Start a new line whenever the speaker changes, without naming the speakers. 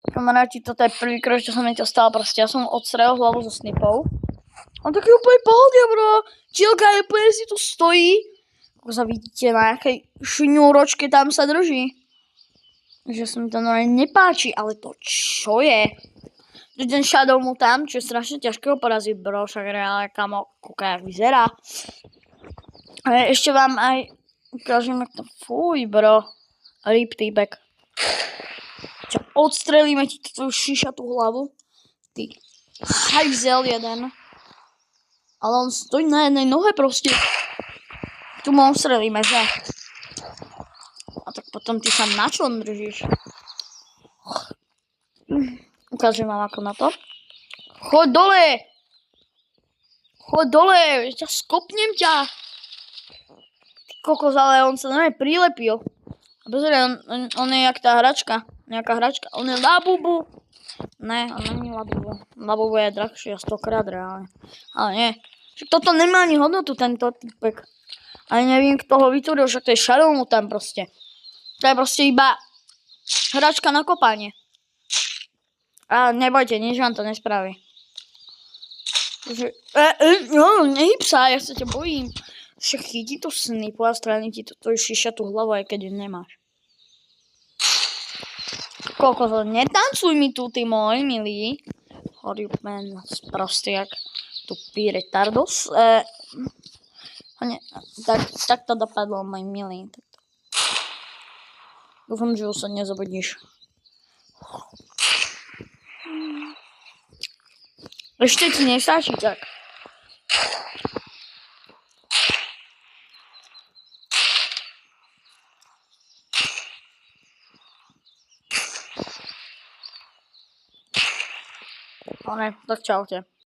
Kamaráti, toto je prvýkrát, čo sa mi to stalo, proste ja som odstrelil hlavu so snipou. On taký úplne pohode, bro. Čilka je úplne si tu stojí. Ako sa vidíte, na nejakej šňúročke tam sa drží. Že sa mi to normálne nepáči, ale to čo je? Ten Shadow mu tam, čo je strašne ťažké ho poraziť, bro. Však reálne, kamo, kúka, jak vyzerá. Ale ešte vám aj ukážem, jak to fuj, bro. Rip týpek. Čo, odstrelíme ti tvoju šišatú hlavu? Ty hajzel jeden. Ale on stojí na jednej nohe proste. Tu mu odstrelíme, že? A tak potom ty sa na čo držíš? Ukážem vám ako na to. Choď dole! Choď dole! Ja skopnem ťa! Ty kokos, ale on sa na mňa prilepil. A pozri, on je jak tá hračka. Nejaká hračka. On je Labubu. Ne, on není Labubu. Labubu je drahšia 100-krát reálne. Ale nie. Však toto nemá ani hodnotu, tento typek. Ale neviem, kto ho vytvoril, však to je Shadow mu tam proste. To je proste iba hračka na kopanie. A nebojte, nič vám to nespraví. Nehyb sa, ja sa ťa bojím. Však chytí tú snipu a strelí ti to šišatú hlavu, aj keď ju nemáš. Koľko to, netancuj mi tu, ty môj milý. Horjupen, sprostý, jak tupý retardos. Tak to dopadlo, môj milý. Dúfam, že už sa nezabudíš. Ešte ti nestačí tak. No ne, tak čaute.